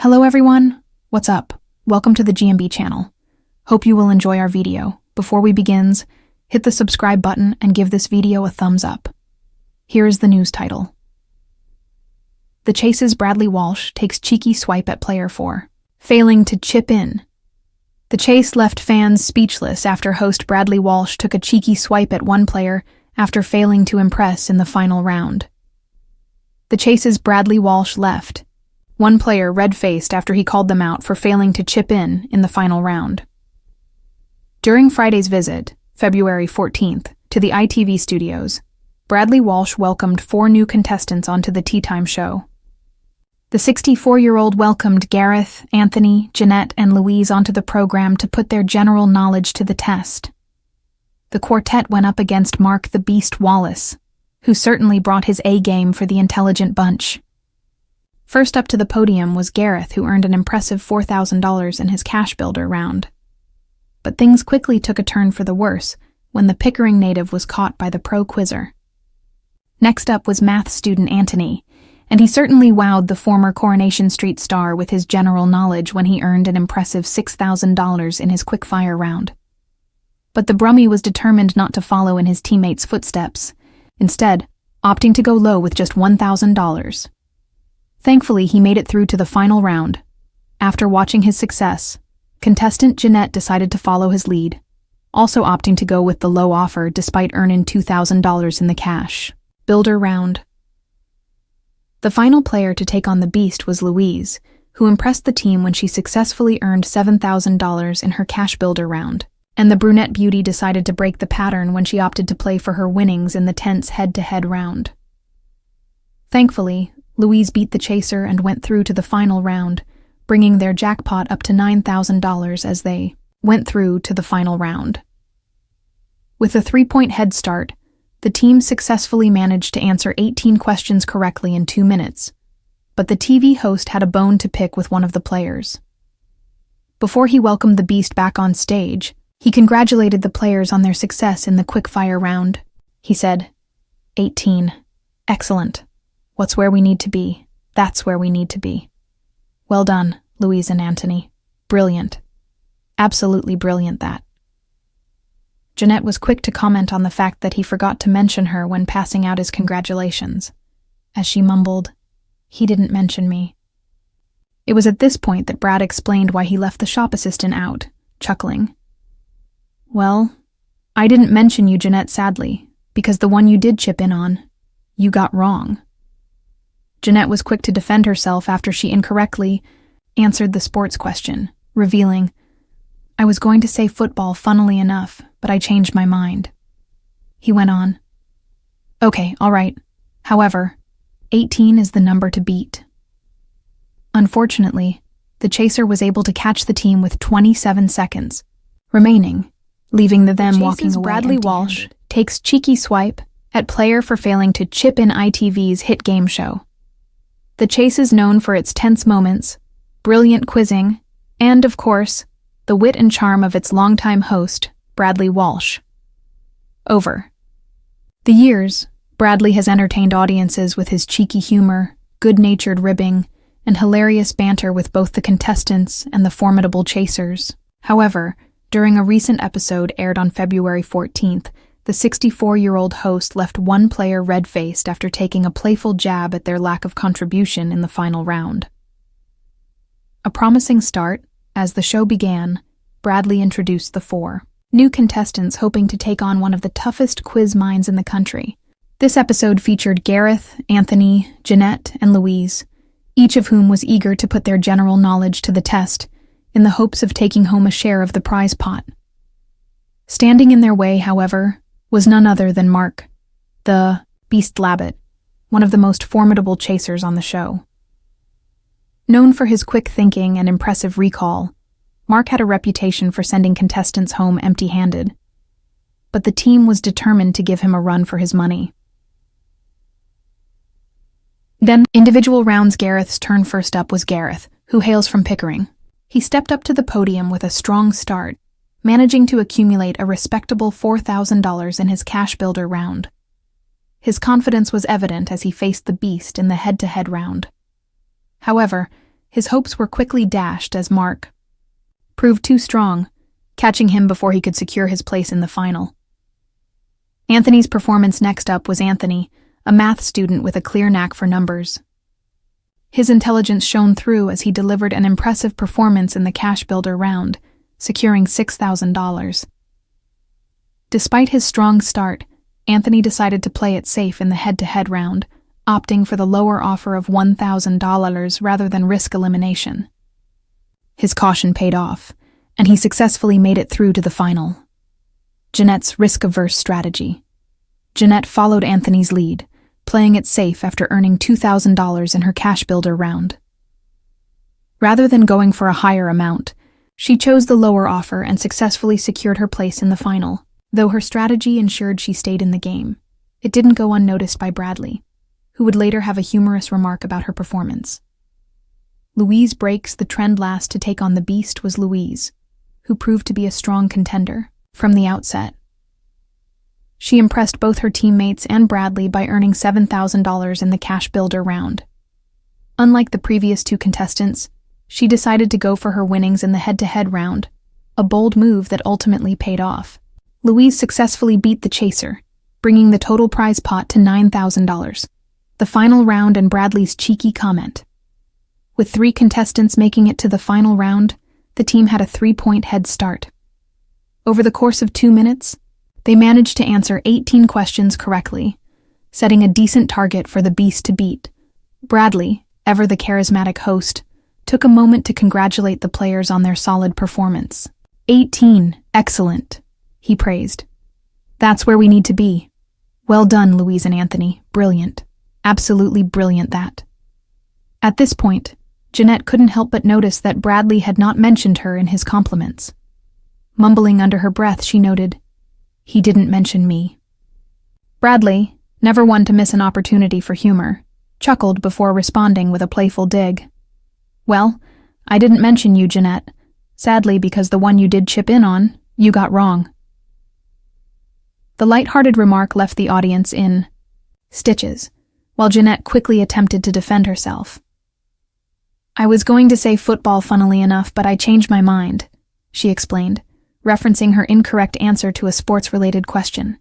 Hello everyone, what's up? Welcome to the GMB channel. Hope you will enjoy our video. Before we begins, hit the subscribe button and give this video a thumbs up. Here is the news title. The Chase's Bradley Walsh takes cheeky swipe at player 4, failing to chip in. The Chase left fans speechless after host Bradley Walsh took a cheeky swipe at one player after failing to impress in the final round. The Chase's Bradley Walsh left one player red-faced after he called them out for failing to chip in the final round. During Friday's visit, February 14th, to the ITV studios, Bradley Walsh welcomed 4 new contestants onto the Tea Time show. The 64-year-old welcomed Gareth, Anthony, Jeanette, and Louise onto the program to put their general knowledge to the test. The quartet went up against Mark the Beast Wallace, who certainly brought his A-game for the intelligent bunch. First up to the podium was Gareth, who earned an impressive $4,000 in his cash builder round. But things quickly took a turn for the worse when the Pickering native was caught by the pro quizzer. Next up was math student Anthony, and he certainly wowed the former Coronation Street star with his general knowledge when he earned an impressive $6,000 in his quickfire round. But the Brummie was determined not to follow in his teammates' footsteps, instead opting to go low with just $1,000. Thankfully, he made it through to the final round. After watching his success, contestant Jeanette decided to follow his lead, also opting to go with the low offer despite earning $2,000 in the cash builder round. The final player to take on the beast was Louise, who impressed the team when she successfully earned $7,000 in her cash builder round, and the brunette beauty decided to break the pattern when she opted to play for her winnings in the tense head-to-head round. Thankfully, Louise beat the chaser and went through to the final round, bringing their jackpot up to $9,000 as they went through to the final round. With a 3-point head start, the team successfully managed to answer 18 questions correctly in 2 minutes, but the TV host had a bone to pick with one of the players. Before he welcomed the beast back on stage, he congratulated the players on their success in the quickfire round. He said, 18. Excellent. What's where we need to be? That's where we need to be. Well done, Louise and Anthony. Brilliant. Absolutely brilliant that. Jeanette was quick to comment on the fact that he forgot to mention her when passing out his congratulations. As she mumbled, "He didn't mention me." It was at this point that Brad explained why he left the shop assistant out, chuckling. "Well, I didn't mention you, Jeanette, sadly, because the one you did chip in on, you got wrong." Jeanette was quick to defend herself after she incorrectly answered the sports question, revealing, "I was going to say football, funnily enough, but I changed my mind." He went on, "Okay, all right. However, 18 is the number to beat." Unfortunately, the chaser was able to catch the team with 27 seconds remaining, leaving them walking away. Bradley Walsh takes cheeky swipe at player for failing to chip in ITV's hit game show. The Chase is known for its tense moments, brilliant quizzing, and, of course, the wit and charm of its longtime host, Bradley Walsh. Over the years, Bradley has entertained audiences with his cheeky humor, good-natured ribbing, and hilarious banter with both the contestants and the formidable chasers. However, during a recent episode aired on February 14th, the 64-year-old host left one player red-faced after taking a playful jab at their lack of contribution in the final round. A promising start, as the show began, Bradley introduced the 4 new contestants hoping to take on one of the toughest quiz minds in the country. This episode featured Gareth, Anthony, Jeanette, and Louise, each of whom was eager to put their general knowledge to the test in the hopes of taking home a share of the prize pot. Standing in their way, however, was none other than Mark, the Beast Labbit, one of the most formidable chasers on the show. Known for his quick thinking and impressive recall, Mark had a reputation for sending contestants home empty-handed, but the team was determined to give him a run for his money. Then, individual rounds. Gareth's turn. First up was Gareth, who hails from Pickering. He stepped up to the podium with a strong start, managing to accumulate a respectable $4,000 in his cash builder round. His confidence was evident as he faced the beast in the head-to-head round. However, His hopes were quickly dashed as Mark proved too strong, catching him before he could secure his place in the final. Anthony's performance next up was Anthony, a math student with a clear knack for numbers. His intelligence shone through as he delivered an impressive performance in the cash builder round, securing $6,000. Despite his strong start, Anthony decided to play it safe in the head-to-head round, opting for the lower offer of $1,000 rather than risk elimination. His caution paid off, and he successfully made it through to the final. Jeanette's risk-averse strategy. Jeanette followed Anthony's lead, playing it safe after earning $2,000 in her cash builder round. Rather than going for a higher amount, she chose the lower offer and successfully secured her place in the final. Though her strategy ensured she stayed in the game, it didn't go unnoticed by Bradley, who would later have a humorous remark about her performance. Louise breaks the trend last to take on the beast was Louise, who proved to be a strong contender from the outset. She impressed both her teammates and Bradley by earning $7,000 in the cash builder round. Unlike the previous two contestants, she decided to go for her winnings in the head-to-head round, a bold move that ultimately paid off. Louise successfully beat the chaser, bringing the total prize pot to $9,000. The final round and Bradley's cheeky comment. With 3 contestants making it to the final round, the team had a 3-point head start. Over the course of 2 minutes, they managed to answer 18 questions correctly, setting a decent target for the beast to beat. Bradley, ever the charismatic host, took a moment to congratulate the players on their solid performance. 18, excellent, he praised. That's where we need to be. Well done, Louise and Anthony, brilliant. Absolutely brilliant that. At this point, Jeanette couldn't help but notice that Bradley had not mentioned her in his compliments. Mumbling under her breath, she noted, "He didn't mention me." Bradley, never one to miss an opportunity for humor, chuckled before responding with a playful dig. "Well, I didn't mention you, Jeanette. Sadly, because the one you did chip in on, you got wrong." The light-hearted remark left the audience in stitches, while Jeanette quickly attempted to defend herself. "I was going to say football, funnily enough, but I changed my mind," she explained, referencing her incorrect answer to a sports-related question.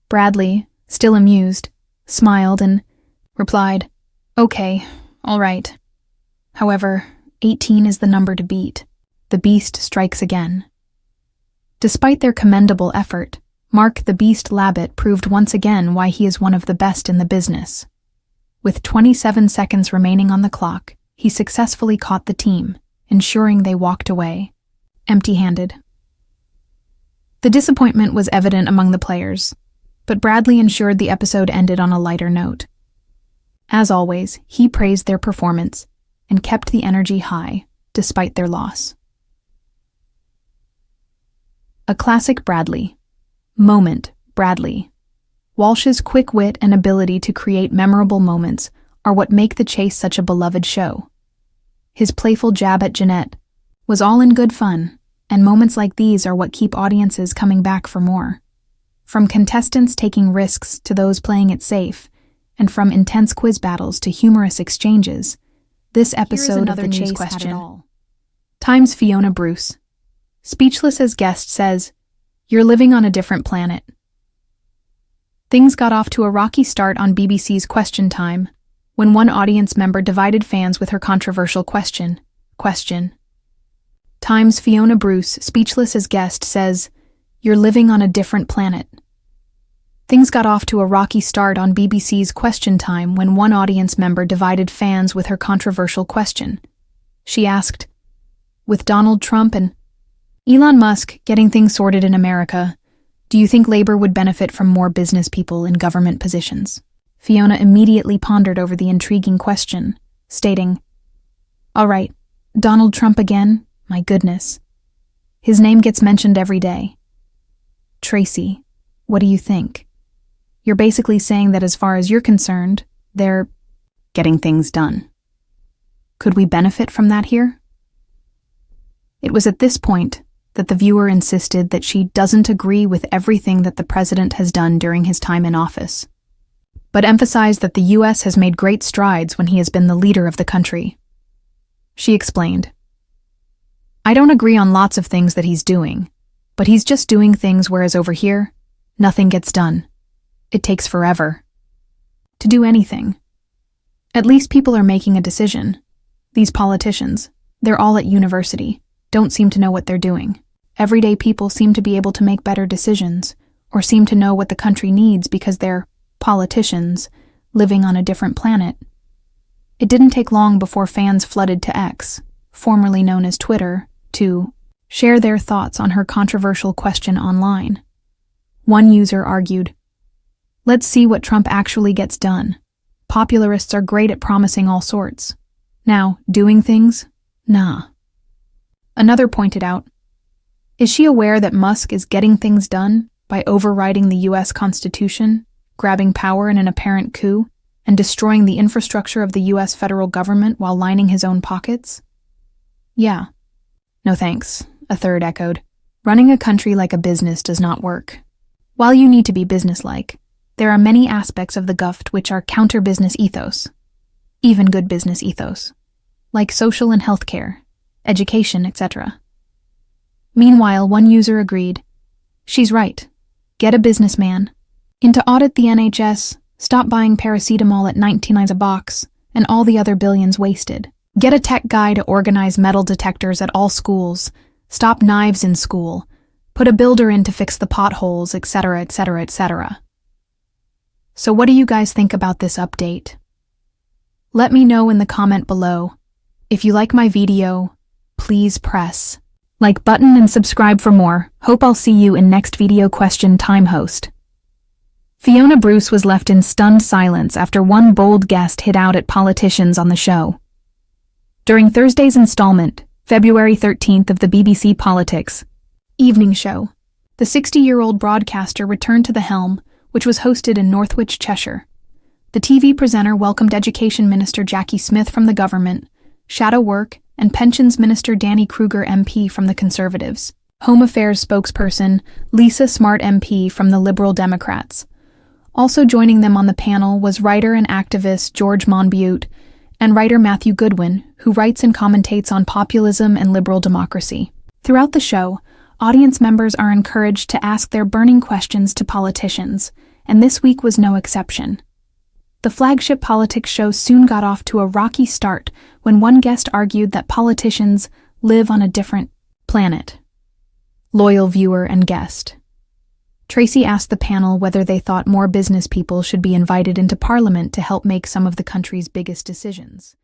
Bradley, still amused, smiled and replied, "Okay, all right. However, 18 is the number to beat. The beast strikes again." Despite their commendable effort, Mark the Beast Labbit proved once again why he is one of the best in the business. With 27 seconds remaining on the clock, he successfully caught the team, ensuring they walked away, empty-handed. The disappointment was evident among the players, but Bradley ensured the episode ended on a lighter note. As always, he praised their performance and kept the energy high, despite their loss. A classic Bradley. Moment, Bradley. Walsh's quick wit and ability to create memorable moments are what make The Chase such a beloved show. His playful jab at Jeanette was all in good fun, and moments like these are what keep audiences coming back for more. From contestants taking risks to those playing it safe, and from intense quiz battles to humorous exchanges, this episode of The Chase question. Times Fiona Bruce. Speechless as guest says, "You're living on a different planet." Things got off to a rocky start on BBC's Question Time, when one audience member divided fans with her controversial question. Times Fiona Bruce, speechless as guest, says, "You're living on a different planet." Things got off to a rocky start on BBC's Question Time when one audience member divided fans with her controversial question. She asked, "With Donald Trump and Elon Musk getting things sorted in America, do you think Labor would benefit from more business people in government positions?" Fiona immediately pondered over the intriguing question, stating, "All right, Donald Trump again? My goodness. His name gets mentioned every day. Tracy, what do you think? You're basically saying that as far as you're concerned, they're getting things done. Could we benefit from that here?" It was at this point that the viewer insisted that she doesn't agree with everything that the president has done during his time in office, but emphasized that the U.S. has made great strides when he has been the leader of the country. She explained. I don't agree on lots of things that he's doing, but he's just doing things, whereas over here, nothing gets done. It takes forever to do anything. At least people are making a decision. These politicians, they're all at university, don't seem to know what they're doing. Everyday people seem to be able to make better decisions, or seem to know what the country needs because they're politicians living on a different planet. It didn't take long before fans flooded to X, formerly known as Twitter, to share their thoughts on her controversial question online. One user argued, "Let's see what Trump actually gets done. Popularists are great at promising all sorts. Now, doing things? Nah." Another pointed out, "Is she aware that Musk is getting things done by overriding the US Constitution, grabbing power in an apparent coup, and destroying the infrastructure of the US federal government while lining his own pockets?" "Yeah." "No thanks," a third echoed. "Running a country like a business does not work. While you need to be businesslike, there are many aspects of the GUFT which are counter-business ethos, even good business ethos, like social and healthcare, education, etc." Meanwhile, one user agreed, "She's right. Get a businessman in to audit the NHS, stop buying paracetamol at 99 a box, and all the other billions wasted. Get a tech guy to organize metal detectors at all schools, stop knives in school, put a builder in to fix the potholes, etc., etc., etc." So what do you guys think about this update? Let me know in the comment below. If you like my video, please press like button and subscribe for more. Hope I'll see you in next video question time host. Fiona Bruce was left in stunned silence after one bold guest hit out at politicians on the show. During Thursday's installment, February 13th of the BBC Politics evening show, the 60-year-old broadcaster returned to the helm, which was hosted in Northwich, Cheshire. The TV presenter welcomed Education Minister Jackie Smith from the government, Shadow Work and Pensions Minister Danny Kruger MP from the Conservatives, Home Affairs spokesperson Lisa Smart MP from the Liberal Democrats. Also joining them on the panel was writer and activist George Monbiot and writer Matthew Goodwin, who writes and commentates on populism and liberal democracy. Throughout the show, audience members are encouraged to ask their burning questions to politicians, and this week was no exception. The flagship politics show soon got off to a rocky start when one guest argued that politicians live on a different planet. Loyal viewer and guest. Tracy asked the panel whether they thought more business people should be invited into Parliament to help make some of the country's biggest decisions.